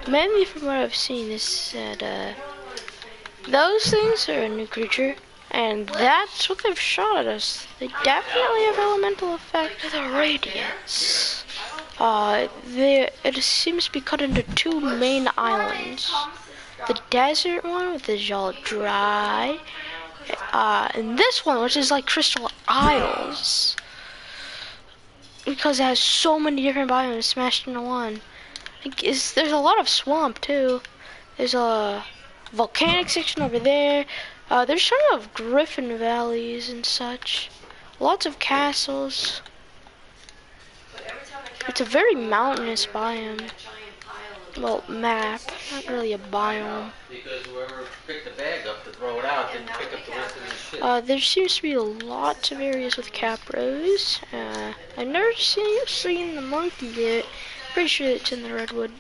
mainly from what I've seen is that those things are a new creature, and that's what they've shot at us. They definitely have elemental effect of the radiance. It seems to be cut into two main islands. The desert one, which is all dry, and this one, which is like Crystal Isles, because it has so many different biomes smashed into one. There's a lot of swamp too. There's a volcanic section over there. There's some of Griffin valleys and such. Lots of castles. It's a very mountainous biome. Well, map, not really a biome. Because whoever picked the bag up to throw it out didn't pick up the rest of the shit. There seems to be lots of areas with capros. I've never seen the monkey yet. Pretty sure it's in the redwood.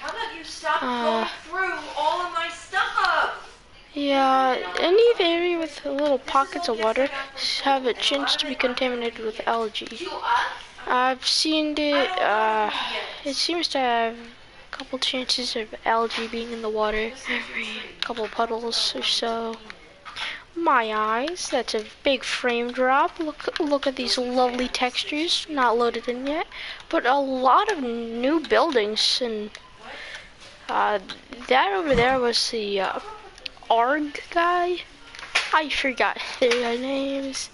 How about you stop going through all of my stuff? Yeah, any area with little pockets of water have a chance to be contaminated with algae. I've seen it, it seems to have a couple chances of algae being in the water every couple puddles or so. My eyes, that's a big frame drop. Look at these lovely textures, not loaded in yet, but a lot of new buildings, and that over there was the ARG guy. I forgot their names.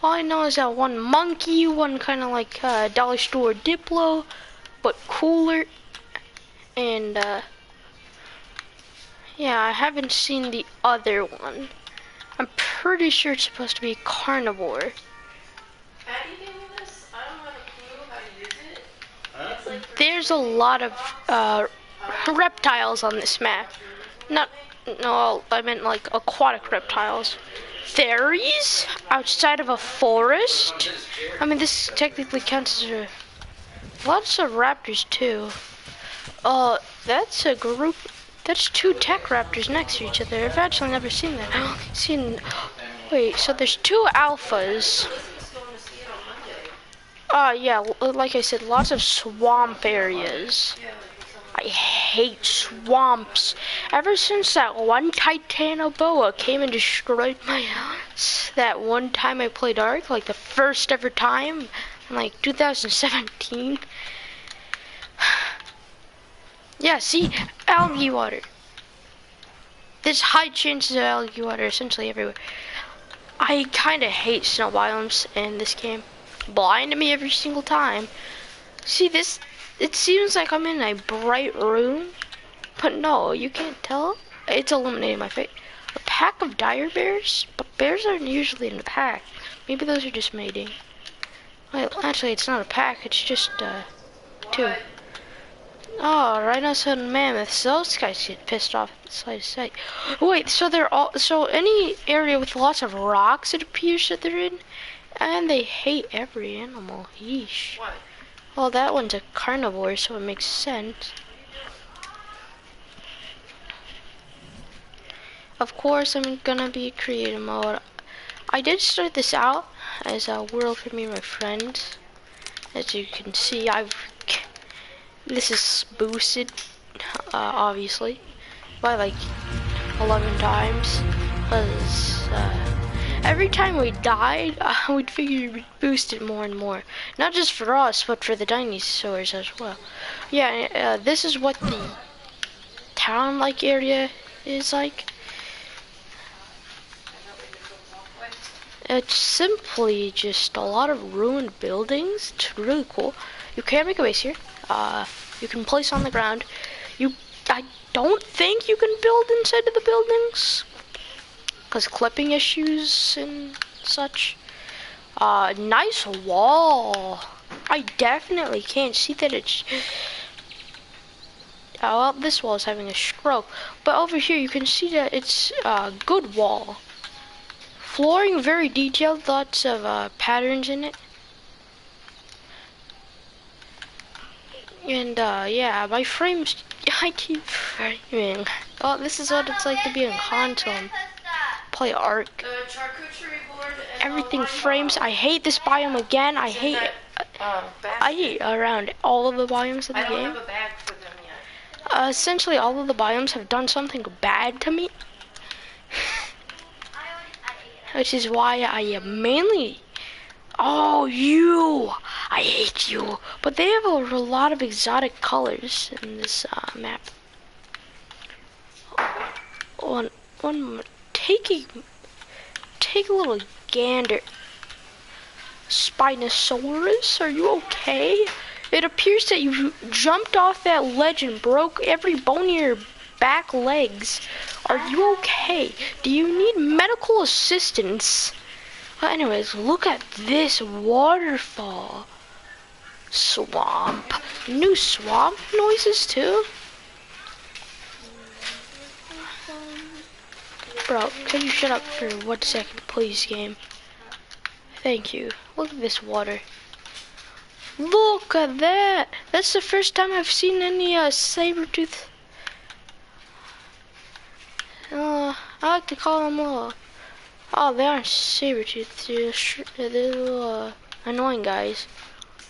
All I know is that one monkey, one kind of like dollar store Diplo, but cooler. And yeah, I haven't seen the other one. I'm pretty sure it's supposed to be carnivore. How do you give me this? I don't have a clue how to use it. It's like There's a lot of reptiles on this map. No, I meant like aquatic reptiles. Fairies outside of a forest. I mean, this technically counts as lots of raptors too. That's a group. That's two tech raptors next to each other. I've actually never seen that. Wait, so there's two alphas. Yeah, like I said, lots of swamp areas. I hate swamps. Ever since that one Titanoboa came and destroyed my house, that one time I played Ark, like the first ever time, in like 2017. Yeah, see, algae water. There's high chances of algae water essentially everywhere. I kinda hate snow biomes in this game. Blind to me every single time. See this? It seems like I'm in a bright room, but no, you can't tell. It's illuminating my face. A pack of dire bears? But bears aren't usually in a pack. Maybe those are just mating. Well, actually, it's not a pack. It's just two. Oh, rhinos and mammoths. Those guys get pissed off at the sight of sight. Wait, so they're all any area with lots of rocks, it appears that they're in, and they hate every animal. Yeesh. what? Well, that one's a carnivore, so it makes sense. Of course, I'm gonna be creative mode. I did start this out as a world for me and my friends. As you can see, this is boosted, obviously, by like 11 times. Because every time we died, we'd figure we'd boost it more and more. Not just for us, but for the dinosaurs as well. Yeah, this is what the town-like area is like. It's simply just a lot of ruined buildings. It's really cool. You can make a base here. You can place on the ground. I don't think you can build inside of the buildings, because clipping issues and such. Nice wall. I definitely can't see that it's... Oh, well, this wall is having a stroke. But over here you can see that it's a good wall. Flooring very detailed, lots of patterns in it. And yeah, my frames, I keep framing. Oh, this is what it's like to be in console and play Ark. Everything frames. I hate this biome again. I hate it. I hate around all of the biomes of the I don't game. have a bag for them yet. Essentially, all of the biomes have done something bad to me. Which is why I mainly... Oh, you! I hate you! But they have a lot of exotic colors in this map. One moment. Take a little gander. Spinosaurus, are you okay? It appears that you jumped off that ledge and broke every bone in your back legs. Are you okay? Do you need medical assistance? Well, anyways, look at this waterfall. Swamp. New swamp noises too? Bro, can you shut up for 1 second, please, game? Thank you. Look at this water. Look at that! That's the first time I've seen any saber-tooth. I like to call them oh, they aren't saber-tooth. They're little annoying guys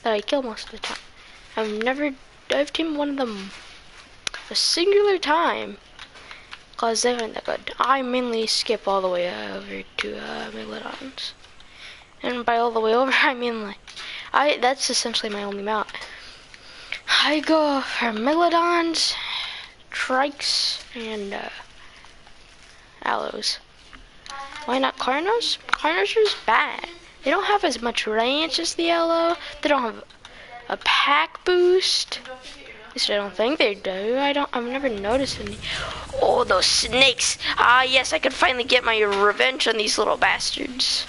that I kill most of the time. I've teamed one of them a singular time. Cause they aren't that good. I mainly skip all the way over to Megalodons. And by all the way over, I mean like, that's essentially my only mount. I go for Megalodons, Trikes, and Allos. Why not Carnos? Carnos is bad. They don't have as much range as the Allo. They don't have a pack boost. At least I don't think they do. I've never noticed any. Oh, those snakes. Ah, yes, I can finally get my revenge on these little bastards.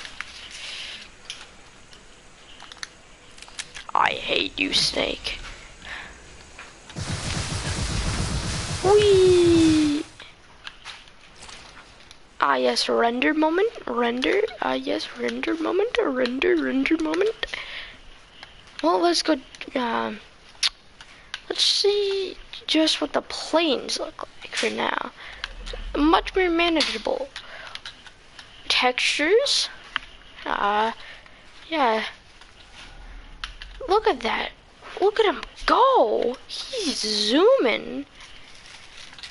I hate you, snake. Whee! Ah, yes, render moment. Render. Ah, yes, render moment. Render moment. Well, let's go. Let's see just what the plains look like for now. Much more manageable. Textures. Yeah. Look at that. Look at him go. He's zooming.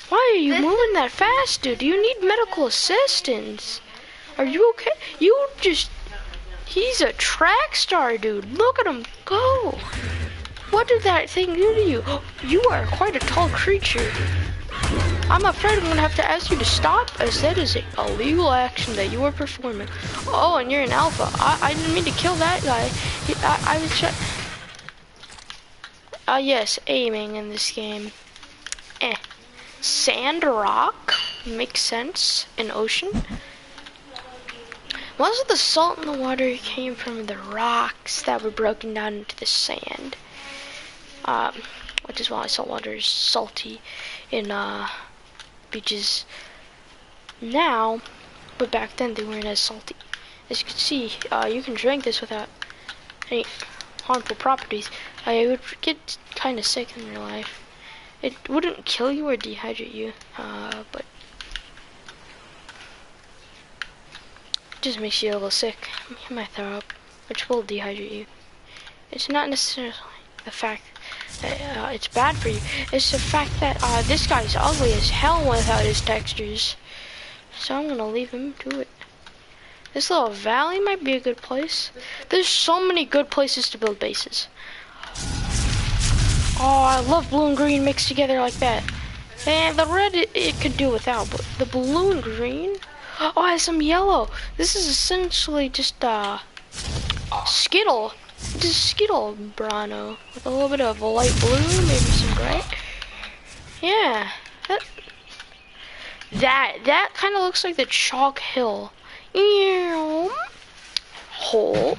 Why are you moving that fast, dude? You need medical assistance. Are you okay? He's a track star, dude. Look at him go. What did that thing do to you? You are quite a tall creature. I'm afraid I'm gonna have to ask you to stop, as that is an illegal action that you are performing. Oh, and you're an alpha. I didn't mean to kill that guy. I was trying. Yes, aiming in this game. Sand rock makes sense in ocean. Most of the salt in the water came from the rocks that were broken down into the sand. Which is why salt water is salty in beaches now, but back then they weren't as salty. As you can see, you can drink this without any harmful properties. I would get kind of sick in real life. It wouldn't kill you or dehydrate you, but it just makes you a little sick. You might throw up, which will dehydrate you. It's not necessarily the fact that it's bad for you. It's the fact that this guy's ugly as hell without his textures. So I'm gonna leave him to it. This little valley might be a good place. There's so many good places to build bases. Oh, I love blue and green mixed together like that. And the red it could do without, but the blue and green. Oh, it has some yellow. This is essentially just Skittle. Just Skittle Brano with a little bit of a light blue, maybe some gray. Yeah, that kind of looks like the Chalk Hill. Hole.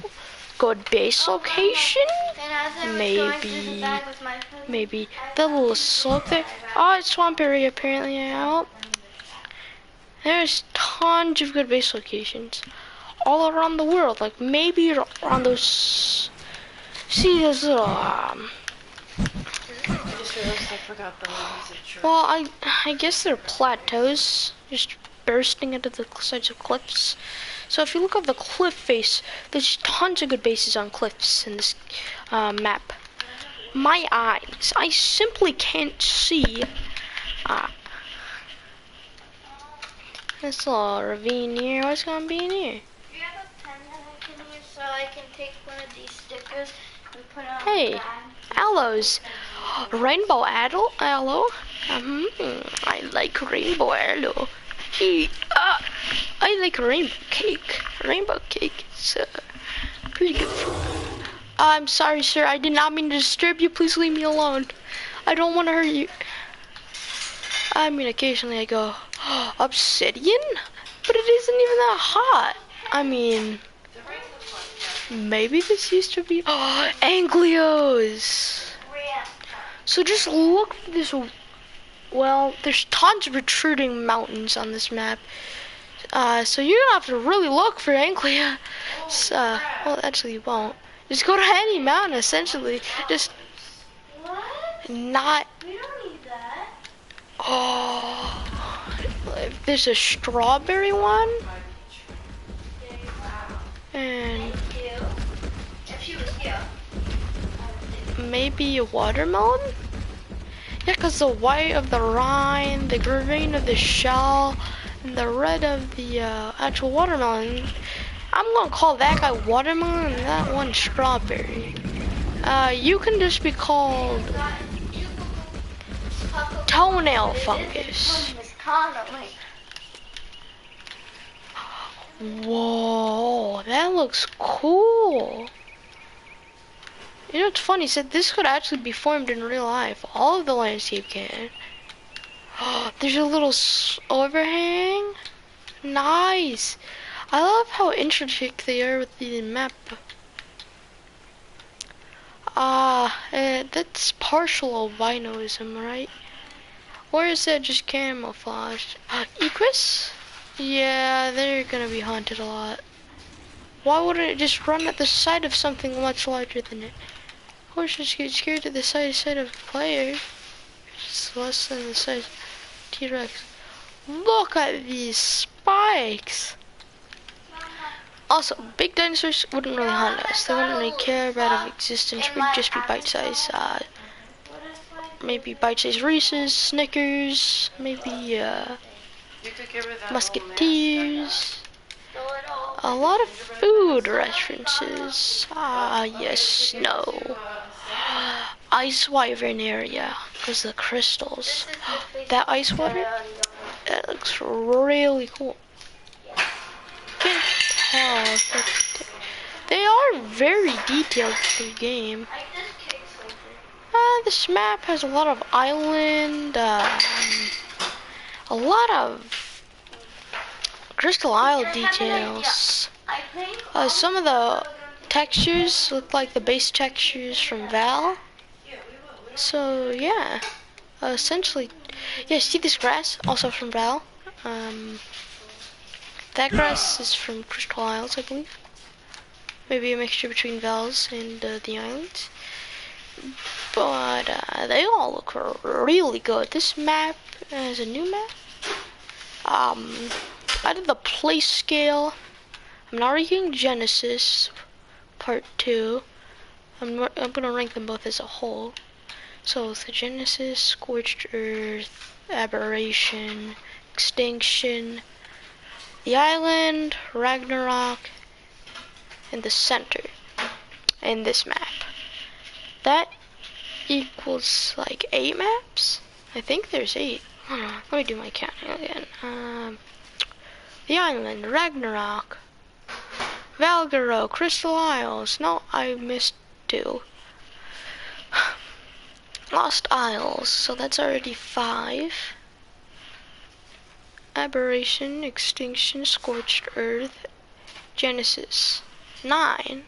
Good base location. Maybe the little slope there. Oh, it's swamp area apparently. Out. There's tons of good base locations all around the world. Like maybe around those. See those little. I just realized I forgot the names. Well, I guess they're plateaus, just bursting into the sides of cliffs. So if you look at the cliff face, there's tons of good bases on cliffs in this map. my eyes. I simply can't see. This little ravine here. What's gonna be in here? Do you have a pen that I can use so I can take one of these stickers and put it on Hey, the bag? aloes. Rainbow aloe. I like rainbow aloe. I like rainbow cake. Rainbow cake is pretty good food. I'm sorry, sir. I did not mean to disturb you. Please leave me alone. I don't want to hurt you. I mean, occasionally I go, obsidian? But it isn't even that hot. I mean, maybe this used to be, Anglios. So just look for this, well, there's tons of retreating mountains on this map. So you're gonna have to really look for Anglia. Well, actually you won't. Just go to any mountain, essentially. Just not. We don't need that. Oh, there's a strawberry one, and If she was here. maybe a watermelon. Yeah, cause the white of the rind, the green of the shell, and the red of the actual watermelon. I'm gonna call that guy watermelon and that one strawberry. You can just be called toenail fungus. Whoa, that looks cool. You know, it's funny, said this could actually be formed in real life. All of the landscape can. There's a little overhang. Nice. I love how intricate they are with the map. That's partial albinism, right? Or is that just camouflage? Equus? Yeah, they're gonna be haunted a lot. Why wouldn't it just run at the sight of something much larger than it? Horses get scared at the sight of a player. It's less than the size of T-Rex. Look at these spikes! Also, big dinosaurs wouldn't really haunt us. They wouldn't really care about our existence. We'd just be bite-sized. Maybe bite-sized Reese's, Snickers, maybe Musketeers. A lot of food references. Yes, no. Ice Wyvern area, because the crystals. That ice water, that looks really cool. Can't tell, but they are very detailed for the game. This map has a lot of island, a lot of Crystal Isle details. Some of the textures look like the base textures from Val. So yeah, essentially, yeah. See this grass, also from Val. That grass is from Crystal Isles, I believe. Maybe a mixture between Val's and the islands. But they all look really good. This map is a new map. I did the place scale. I'm not ranking Genesis Part 2. I'm gonna rank them both as a whole. So the Genesis, Scorched Earth, Aberration, Extinction, the Island, Ragnarok, and the center in this map. That equals like 8 maps? I think there's 8. Hold on, let me do my counting again. The Island, Ragnarok, Valgaro, Crystal Isles. No, I missed 2. Lost Isles, so that's already 5. Aberration, Extinction, Scorched Earth, Genesis, 9.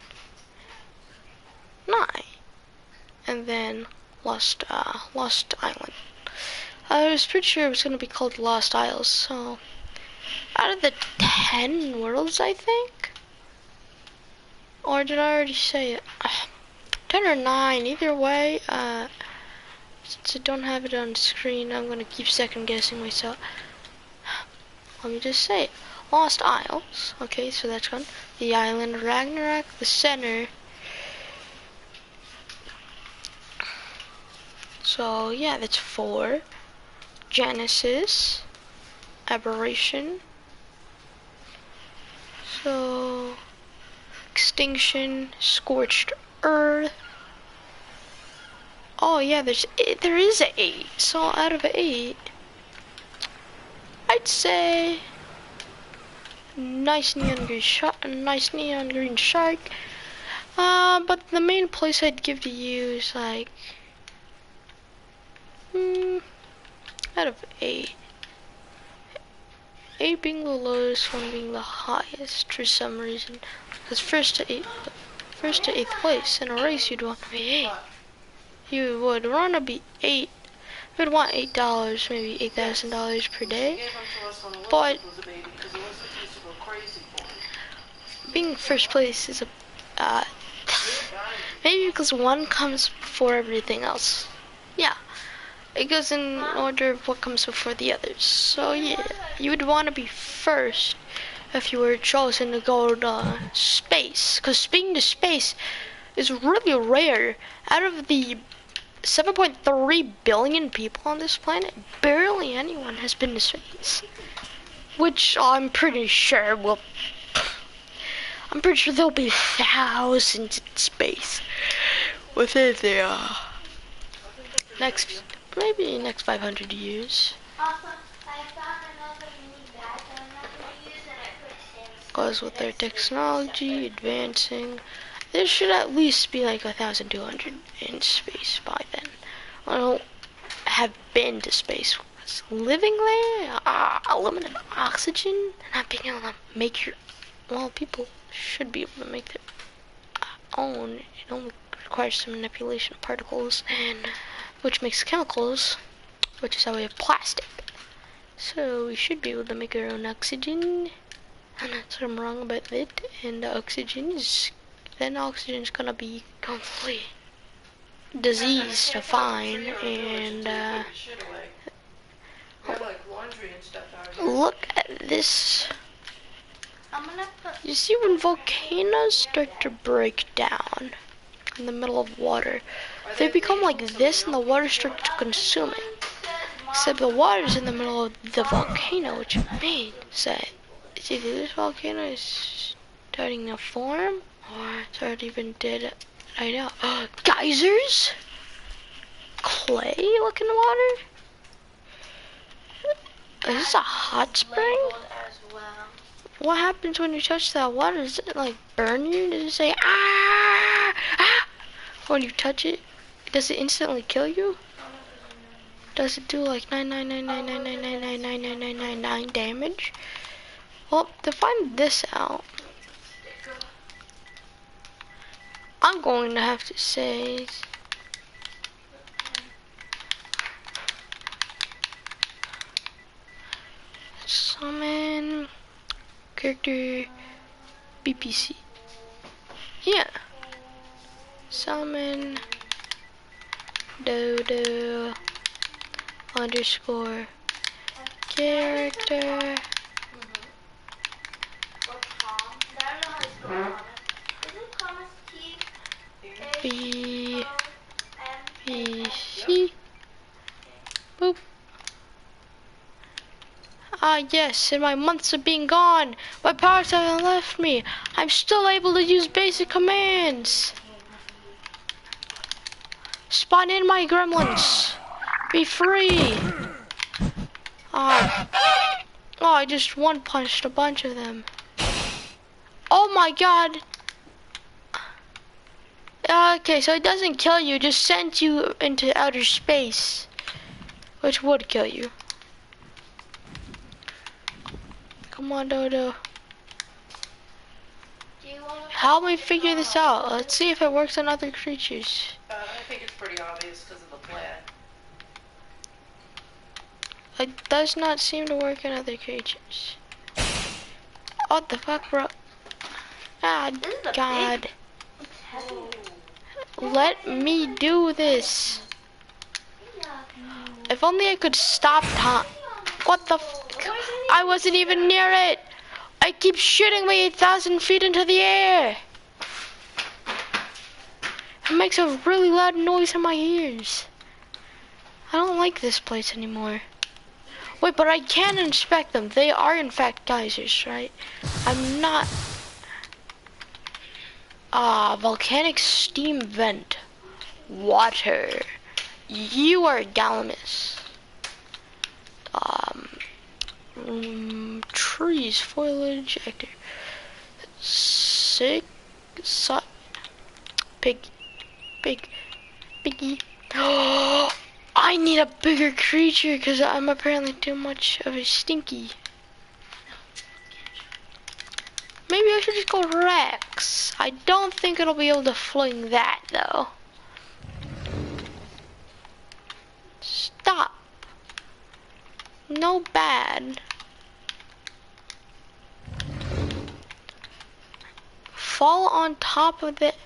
And then Lost Island. I was pretty sure it was gonna be called Lost Isles, so out of the 10 worlds, I think? Or did I already say it? 10 or 9, either way, since I don't have it on screen, I'm gonna keep second guessing myself. Let me just say it. Lost Isles, okay, so that's one. The Island, Ragnarok, the center. So yeah, that's 4. Genesis, Aberration. So Extinction, Scorched Earth. Oh yeah, there is an 8. So out of 8, I'd say nice neon green shark. But the main place I'd give to you is like out of 8. 8 being the lowest, 1 being the highest for some reason. Because first to 8th place in a race, you'd want to be 8. You would want to be 8. You'd want $8, maybe $8,000 per day. But being first place is a maybe because 1 comes before everything else. Yeah. It goes in order of what comes before the others. So yeah, you would want to be first if you were chosen to go to space. Because being to space is really rare. Out of the 7.3 billion people on this planet, barely anyone has been to space. Which I'm pretty sure there'll be thousands in space within the next 500 years. Because with their technology advancing, there should at least be like 1,200 in space by then. I don't have been to space. Living there, limited oxygen, not being able to make your, well, people should be able to make their own. It only requires some manipulation of particles, and which makes chemicals, which is how we have plastic. So we should be able to make our own oxygen. And that's what I'm wrong about it. And the oxygen's gonna be completely disease to find. And look at this. You see when volcanoes start to break down in the middle of water, they become like this and the water starts to consume it. Except the water's in the middle of the volcano, which means that it's either this volcano is starting to form or it's already been dead. I know. Geysers? Clay looking water? Is this a hot spring? What happens when you touch that water? Does it like burn you? Does it say ah? When you touch it, does it instantly kill you? Does it do like 99999999999 damage? Well, to find this out, I'm going to have to say summon character BPC. Yeah. Summon dodo underscore character BPC. Boop. Yes, in my months of being gone, my powers haven't left me. I'm still able to use basic commands. Spawn in my gremlins. Be free. I just one-punched a bunch of them. Oh my god. Okay, so it doesn't kill you, it just sends you into outer space, which would kill you. Come on, Dodo. Help me figure this out. Let's see if it works on other creatures. I think it's pretty obvious because of the plan. It does not seem to work on other creatures. What the fuck, bro? Ah, God. Let me do this. If only I could stop time. What the f- I wasn't even near it. I keep shooting me 8,000 feet into the air. It makes a really loud noise in my ears. I don't like this place anymore. Wait, but I can inspect them. They are in fact geysers, right? I'm not... volcanic steam vent. Water. You are Galamus. Trees, foliage, actor. Sick, piggy. I need a bigger creature because I'm apparently too much of a stinky. Maybe I should just go Rex. I don't think it'll be able to fling that though. Stop. No bad. Fall on top of it.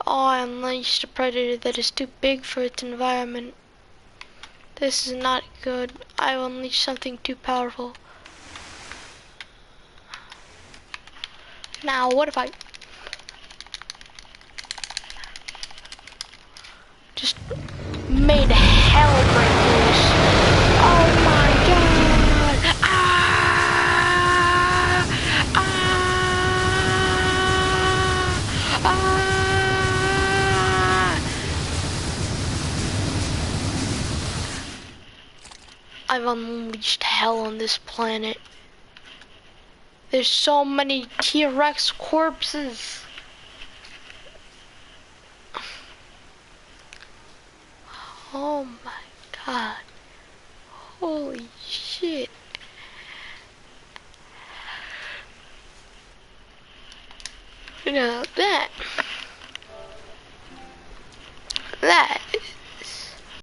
Oh, I unleashed a predator that is too big for its environment. This is not good. I unleashed something too powerful. Now, what if I just made hell break loose? Oh my god! I've unleashed hell on this planet. There's so many T-Rex corpses. Oh my god. Holy shit. Now that